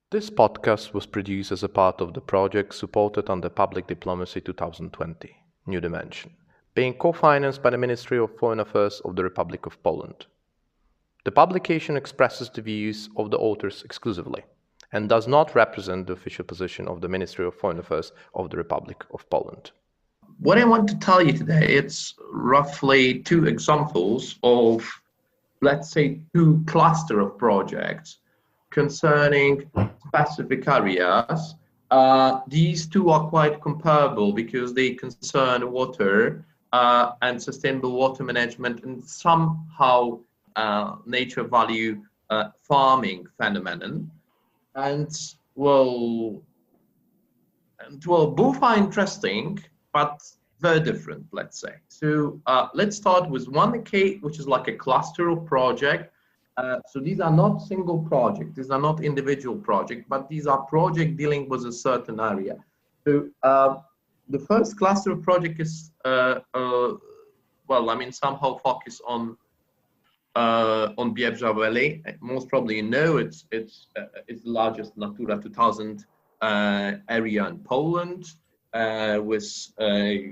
This podcast was produced as a part of the project supported under Public Diplomacy 2020, New Dimension, being co-financed by the Ministry of Foreign Affairs of the Republic of Poland. The publication expresses the views of the authors exclusively and does not represent the official position of the Ministry of Foreign Affairs of the Republic of Poland. What I want to tell you today, it's roughly two examples of, let's say, two cluster of projects concerning specific areas. These two are quite comparable because they concern water and sustainable water management and somehow nature value farming phenomenon. And well, both are interesting, but very different, let's say. So let's start with one case, which is like a cluster of project. So these are not single projects, these are not individual projects, but these are projects dealing with a certain area. So the first cluster of project is, somehow focus on Biebrzα Valley. Most probably you know it's the largest Natura 2000 area in Poland. With a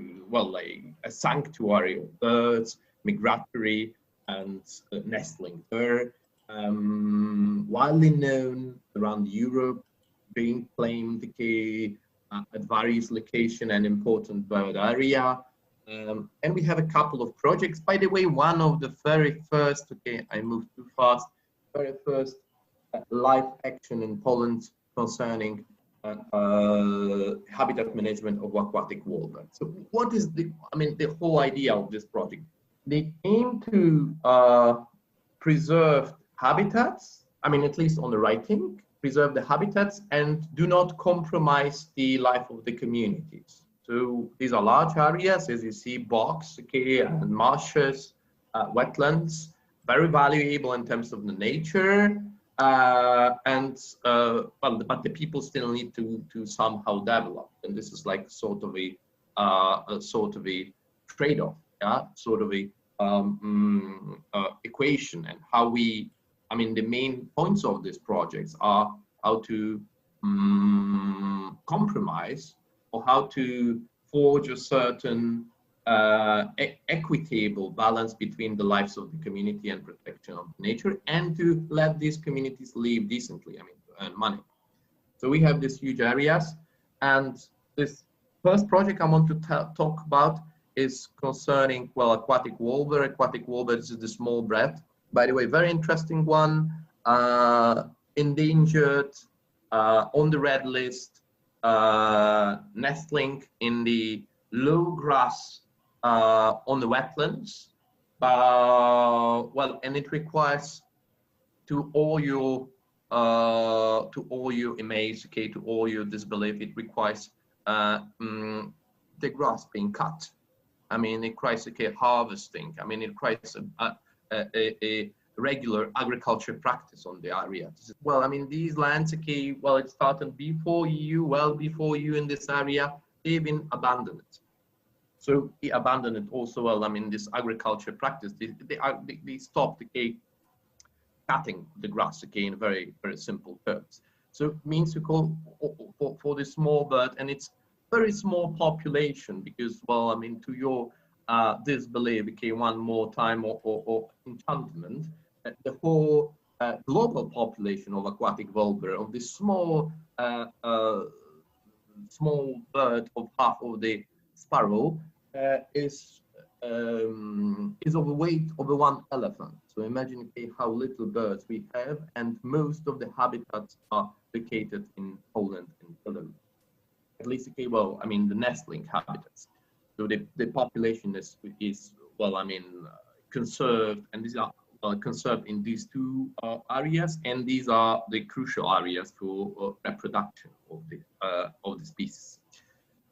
sanctuary of birds, migratory and nestling there, widely known around Europe, being claimed at various locations and important bird area. And we have a couple of projects. By the way, one of the very first, I moved too fast, very first live action in Poland concerning habitat management of aquatic warbirds. So what is the whole idea of this project? They aim to preserve habitats, at least on the writing, preserve the habitats and do not compromise the life of the communities. So these are large areas, as you see, bogs, and marshes, wetlands, very valuable in terms of the nature. But the people still need to somehow develop, and this is like sort of a trade-off, sort of a equation, and how we, the main points of these projects are how to compromise or how to forge a certain equitable balance between the lives of the community and protection of nature, and to let these communities live decently, to earn money. So we have these huge areas, and this first project I want to talk about is concerning, aquatic warbler. Aquatic warbler is the small bird. By the way, very interesting one, endangered, on the red list, nestling in the low grass on the wetlands, and it requires to all your image, to all your disbelief, it requires the grass being cut. It requires harvesting. It requires a regular agriculture practice on the area. These lands, it started before you in this area, they've been abandoned. So he abandoned it also. This agriculture practice, they stopped cutting the grass in very, very simple terms. So it means you call for this small bird, and it's very small population because, to your disbelief, one more time or enchantment, the whole global population of aquatic warbler, of this small bird of half of the sparrow, is of a weight of one elephant. So imagine how little birds we have, and most of the habitats are located in Poland and Belarus. At least, the nestling habitats. So the population is conserved, and these are conserved in these two areas, and these are the crucial areas for reproduction of the species.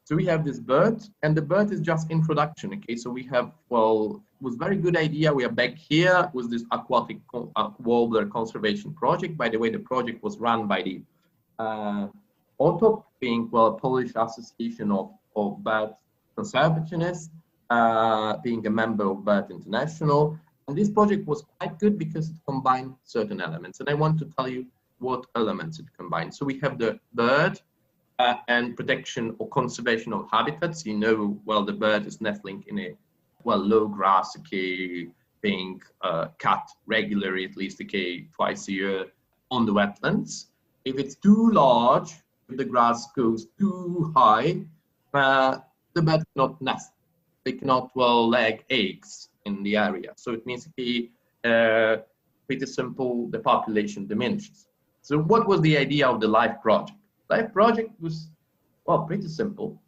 So we have this bird, and the bird is just introduction. So we have, was very good idea. We are back here with this aquatic warbler conservation project. By the way, the project was run by the OTOP, being Polish Association of Bird Conservationists, being a member of Bird International. And this project was quite good because it combined certain elements. And I want to tell you what elements it combines. So we have the bird and protection or conservation of habitats. You know, well, the bird is nestling in a, well, low grass, okay, being cut regularly, at least, okay, twice a year on the wetlands. If it's too large, if the grass goes too high, the bird cannot nest. They cannot, well, lay eggs in the area. So it means pretty simple, the population diminishes. So what was the idea of the LIFE project? LIFE project was, well, pretty simple.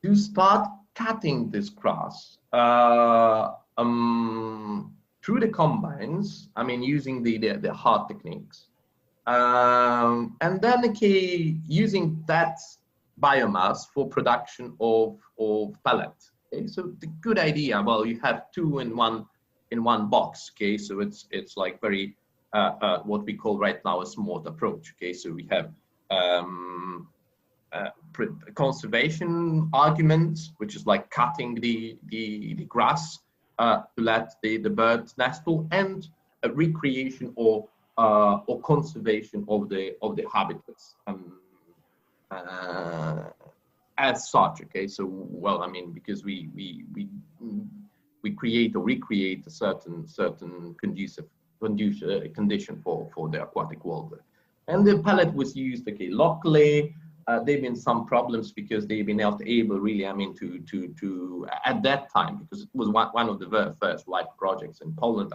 To start cutting this grass through the combines, I mean, using the hard techniques. And then, okay, using that biomass for production of pellet. Okay, so the good idea, well, you have two in one box. Okay, so it's like very what we call right now a smart approach. Okay, so we have conservation arguments, which is like cutting the grass to let the birds nestle, and a recreation or conservation of the habitats as such. Okay, so, well, I mean, because we create or recreate a certain conducive condition for the aquatic world. And the pellet was used, okay, locally. There've been some problems because they've been not able really, I mean, to at that time, because it was one of the very first LIFE projects in Poland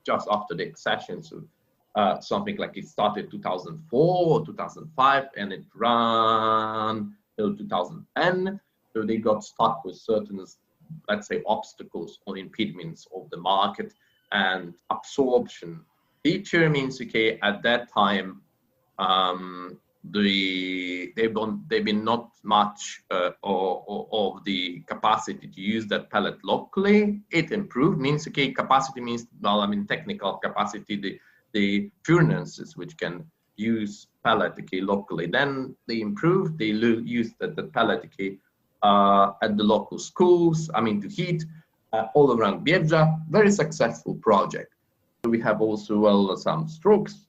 just after the accession. So something like it started 2004 or 2005 and it ran till 2010. So they got stuck with certain, let's say, obstacles or impediments of the market and absorption. Feature means, okay, at that time, they've been not much of the capacity to use that pellet locally. It improved, means, okay, capacity means, well, I mean, technical capacity, the furnaces which can use pellet, okay, locally. Then they improved, they used the pellet, okay, at the local schools, I mean, to heat all around Biebrzα. Very successful project. We have also, well, some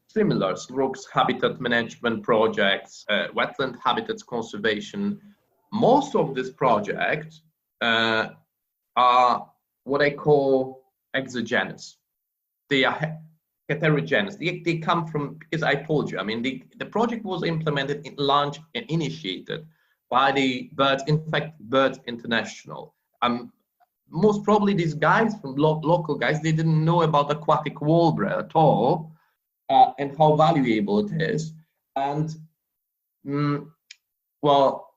similar strokes, habitat management projects, wetland habitats conservation. Most of these projects are what I call exogenous. They are heterogeneous. They come from, because I told you, I mean, the project was implemented, launched and initiated by the Birds, in fact, Birds International. Most probably these guys from local guys, they didn't know about aquatic warbler at all, and how valuable it is. And well,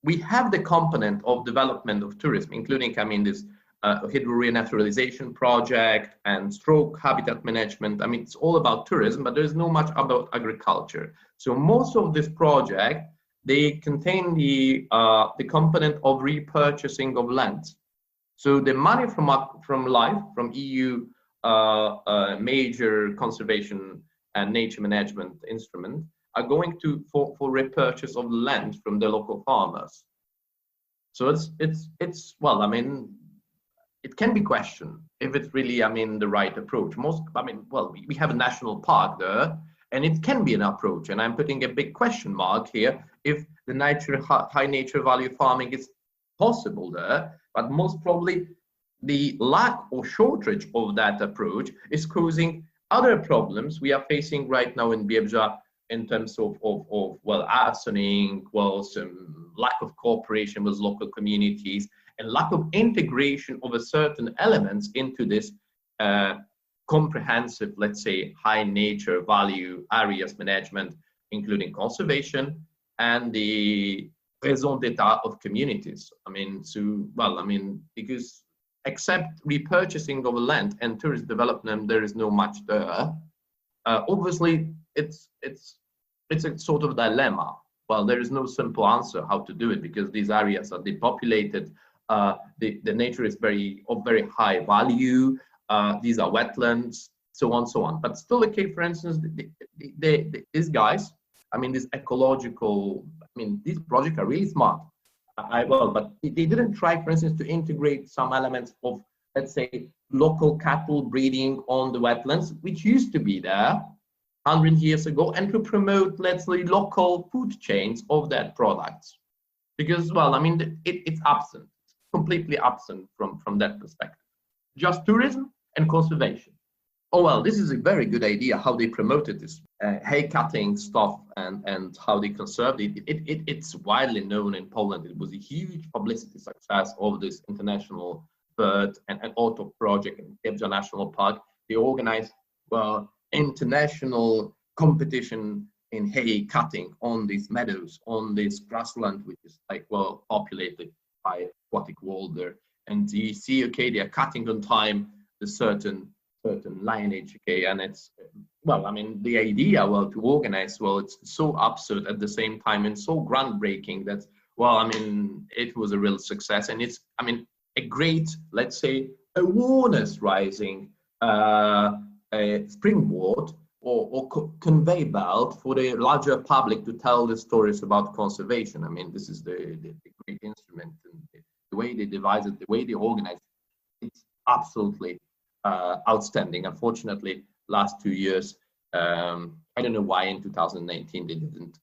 we have the component of development of tourism, including, I mean, this hydro renaturalization project and stroke habitat management. I mean, it's all about tourism, but there's no much about agriculture. So most of this project, they contain the component of repurchasing of land. So the money from LIFE, from EU major conservation and nature management instrument, are going to for repurchase of land from the local farmers. So it's well, I mean, it can be questioned if it's really, I mean, the right approach. We have a national park there, and it can be an approach. And I'm putting a big question mark here if the high nature value farming is possible there. But most probably, the lack or shortage of that approach is causing other problems we are facing right now in Biebrzα in terms of well, arsoning, well, some lack of cooperation with local communities, and lack of integration of a certain elements into this comprehensive, let's say, high nature value areas management, including conservation and the raison d'etat of communities. I mean, so, well, I mean, because except repurchasing of land and tourist development, there is no much there. Obviously, it's a sort of dilemma. Well, there is no simple answer how to do it because these areas are depopulated. The nature is of very high value. These are wetlands, so on, so on. But still, okay, for instance, these guys, I mean, this ecological, I mean, these projects are really smart. But they didn't try, for instance, to integrate some elements of, let's say, local cattle breeding on the wetlands, which used to be there. 100 years ago, and to promote, let's say, local food chains of that products. Because, well, I mean, it's absent, completely absent from that perspective. Just tourism and conservation. Oh, well, this is a very good idea, how they promoted this hay cutting stuff and how they conserved it. It's widely known in Poland. It was a huge publicity success of this international bird and auto project in Kebja National Park. They organized, well, international competition in hay cutting on these meadows, on this grassland, which is like, well, populated by aquatic walder. And you see, okay, they are cutting on time the certain lineage, okay, and it's, well, I mean, the idea, well, to organize, well, it's so absurd at the same time and so groundbreaking that, well, I mean, it was a real success. And it's, I mean, a great, let's say, awareness rising springboard or conveyor belt for the larger public to tell the stories about conservation. I mean, this is the great instrument, and the way they devise it, the way they organize it, it's absolutely outstanding. Unfortunately, last 2 years, I don't know why in 2019 they didn't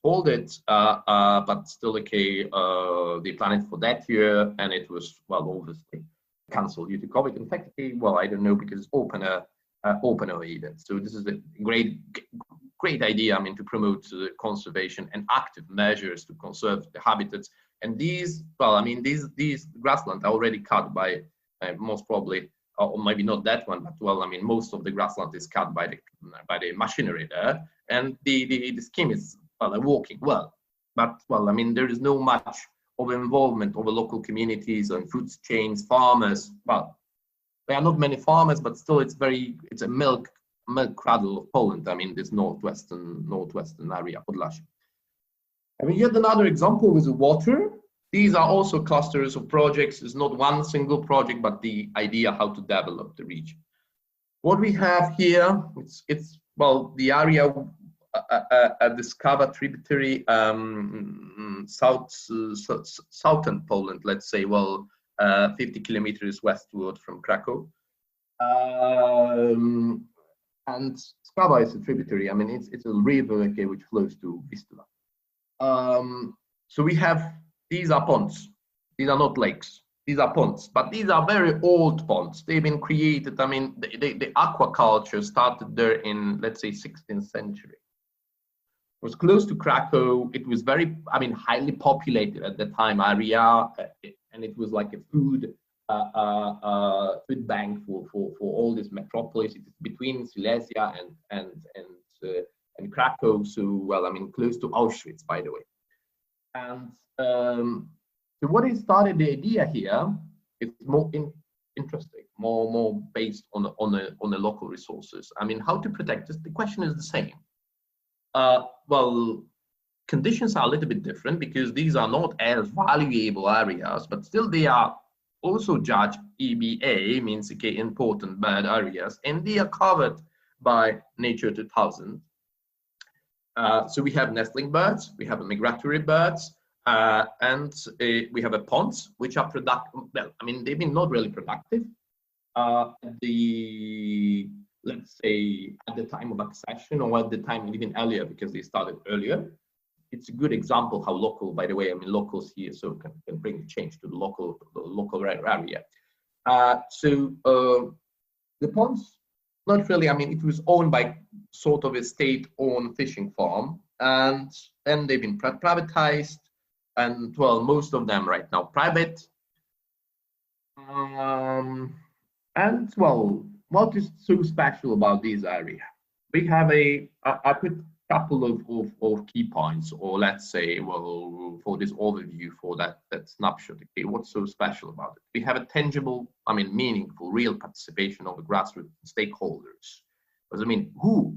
hold it, but still, okay, they planned it for that year, and it was, well, obviously cancelled due to COVID. In fact, well, I don't know, because it's open event. So this is a great idea, I mean, to promote conservation and active measures to conserve the habitats. And these, well, I mean, these grasslands are already cut by most probably, or maybe not that one, but, well, I mean, most of the grassland is cut by the machinery there, and the scheme is, well, working well. But, well, I mean, there is no much of involvement of the local communities and food chains, farmers. Well, there are not many farmers, but still, it's a milk cradle of Poland. I mean, this northwestern area, Podlasie. I mean, yet another example is water. These are also clusters of projects. It's not one single project, but the idea how to develop the region. What we have here, it's well, the area at the Skawa tributary, southern Poland, let's say, well, 50 kilometers westward from Krakow. And Skawa is a tributary. I mean, it's a river, okay, which flows to Vistula. So we have, these are ponds. These are not lakes. These are ponds, but these are very old ponds. They've been created. I mean, the aquaculture started there in, let's say, 16th century. It was close to Krakow. It was very, I mean, highly populated at the time area, and it was like a food bank for all this metropolis. It is between Silesia and Krakow. So, well, I mean, close to Auschwitz, by the way. And so what is started the idea here, it's more interesting, more based on the local resources. I mean, how to protect this? The question is the same. Well, conditions are a little bit different because these are not as valuable areas, but still they are also judged EBA, means, okay, important bird areas, and they are covered by Nature 2000. So we have nestling birds, we have migratory birds, and we have ponds, which are productive. Well, I mean, they've been not really productive. Let's say at the time of accession, or at the time even earlier, because they started earlier. It's a good example how local, by the way, I mean, locals here so can bring change to the local area. So the ponds, not really. I mean, it was owned by sort of a state-owned fishing farm, and then they've been privatized, and, well, most of them right now private. And, well, what is so special about this area? We have I put a couple of key points, or let's say, well, for this overview, for that snapshot. Okay, what's so special about it? We have a tangible, I mean, meaningful, real participation of the grassroots stakeholders. Because, I mean, who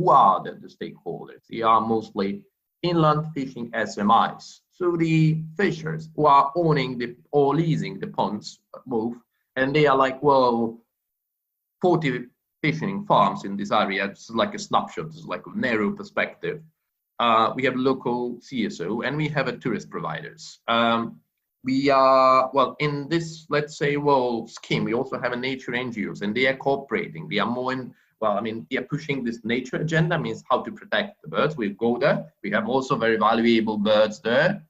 are the stakeholders? They are mostly inland fishing SMIs. So the fishers who are owning or leasing the ponds both, and they are like, well, 40 fishing farms in this area. It's like a snapshot, it's like a narrow perspective. We have local CSO, and we have a tourist providers. We are, well, in this, let's say, well, scheme, we also have a nature NGOs, and they are cooperating. They are more well, I mean, they are pushing this nature agenda, means how to protect the birds. We go there. We have also very valuable birds there.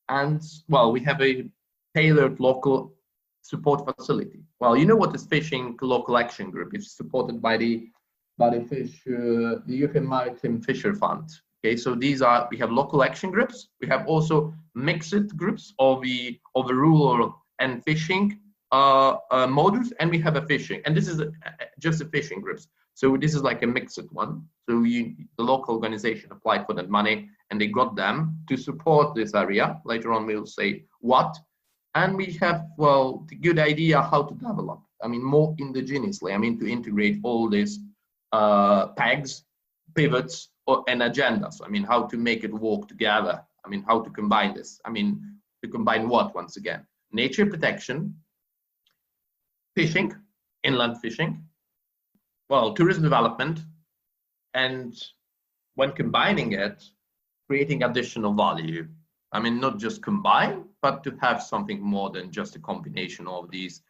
And, well, we have a tailored local support facility. Well, you know what is fishing local action group? It's supported by the European Maritime Fisher Fund. Okay, so we have local action groups. We have also mixed groups of the rural and fishing modules, and we have a fishing, and this is just a fishing groups. So this is like a mixed one. So the local organization applied for that money, and they got them to support this area. Later on, we'll say what. And we have, well, the good idea how to develop. I mean, more indigenously. I mean, to integrate all these pegs, pivots, and agendas. I mean, how to make it work together. I mean, how to combine this. I mean, to combine what, once again? Nature protection, fishing, inland fishing, well, tourism development, and when combining it, creating additional value. I mean, not just combine, but to have something more than just a combination of these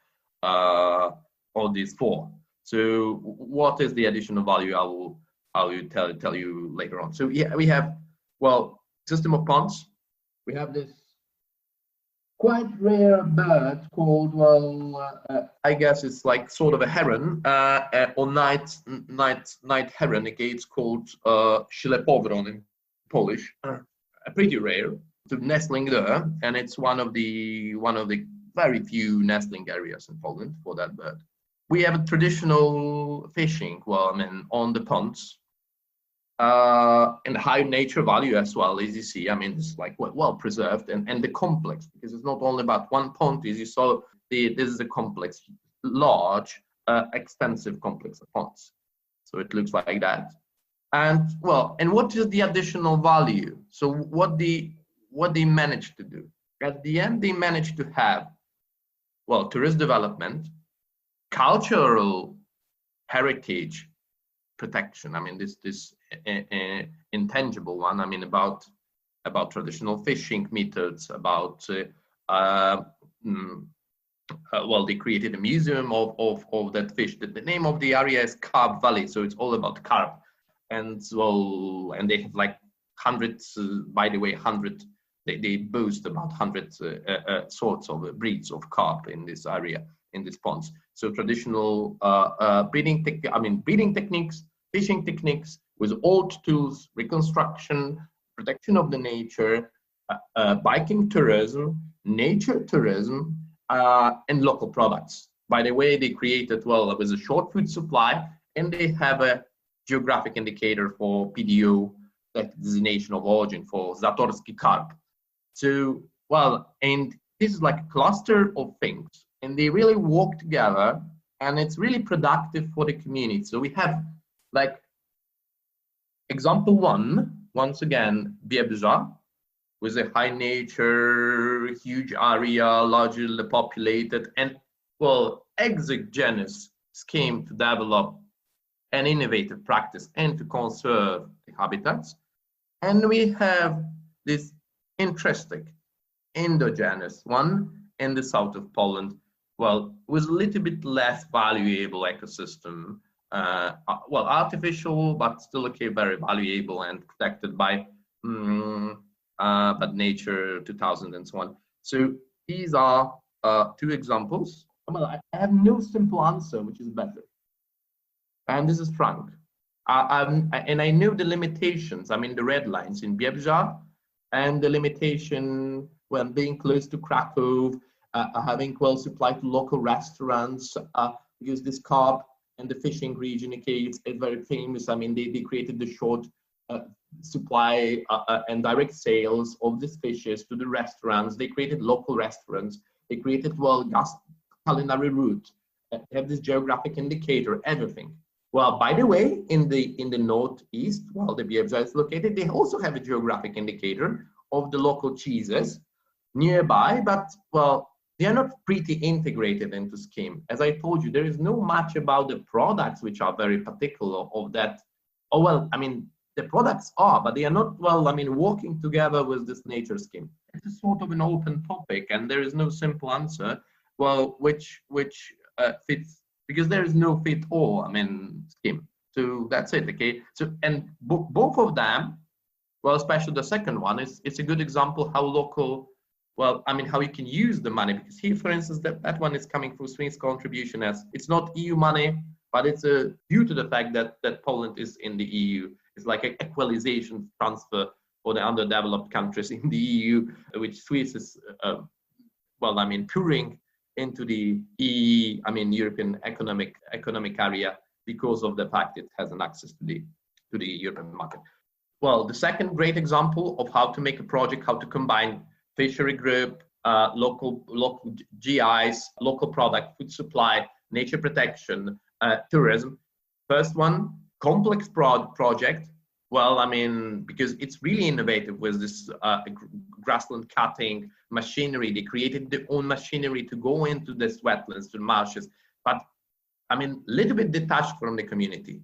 four. So what is the additional value? I will tell you later on. So yeah, we have, well, system of ponds. We have this quite rare bird called, well, I guess it's like sort of a heron, or night heron. Again, it's called Ślepowron in Polish. Pretty rare. So nestling there, and it's one of the very few nestling areas in Poland for that bird. We have a traditional fishing, well, I mean, on the ponds, and high nature value as well, as you see. I mean, it's like well preserved, and the complex, because it's not only about one pond, as you saw, this is a complex, large, extensive complex of ponds. So it looks like that. And well, and what is the additional value? So what they managed to do? At the end, they managed to have, well, tourist development, cultural heritage protection. I mean, this intangible one. I mean, about traditional fishing methods, about well, they created a museum of that fish. The name of the area is Carp Valley, so it's all about carp. And well, and they have like hundreds, by the way, 100. They boast about 100 sorts of breeds of carp in this area, in these ponds. So traditional breeding techniques, fishing techniques with old tools, reconstruction, protection of the nature, biking tourism, nature tourism, and local products. By the way, they created, well, with a short food supply, and they have a geographic indicator for PDO, that designation of origin for Zatorski carp. So, well, and this is like a cluster of things, and they really work together, and it's really productive for the community. So we have like example one, once again, Biebrzα, with a high nature, huge area, largely populated, and well, exogenous scheme to develop an innovative practice and to conserve the habitats. And we have this interesting endogenous one in the south of Poland, well, with a little bit less valuable ecosystem, well, artificial, but still okay, very valuable and protected by but Nature 2000 and so on. So these are two examples. Well, I have no simple answer, which is better. And this is Frank. And I know the limitations. I mean, the red lines in Biebrzα, and the limitation when being close to Krakow, having well supply to local restaurants, because this carp and the fishing region, okay, it's very famous. I mean, they created the short supply and direct sales of these fishes to the restaurants. They created local restaurants. They created, well, culinary route. They have this geographic indicator, everything. Well, by the way, in the northeast, while the Biebrzα is located, they also have a geographic indicator of the local cheeses nearby, but well, they are not pretty integrated into scheme. As I told you, there is no much about the products which are very particular of that. Oh, well, I mean, the products are, but they are not, well, I mean, working together with this nature scheme. It's a sort of an open topic, and there is no simple answer, well, which fits because there is no fit all, I mean, scheme. So that's it, okay? So, and both of them, well, especially the second one, it's a good example how local, well, I mean, how you can use the money, because here, for instance, that one is coming through Swiss contribution, as it's not EU money, but it's due to the fact that Poland is in the EU. It's like an equalization transfer for the underdeveloped countries in the EU, which Swiss is, well, I mean, pouring into the EU, I mean, European economic area, because of the fact it has an access to the European market. Well, the second great example of how to make a project, how to combine fishery group, local GIs, local product, food supply, nature protection, tourism. First one, complex project. Well, I mean, because it's really innovative with this grassland cutting machinery. They created their own machinery to go into this wetlands, to marshes, but I mean, a little bit detached from the community.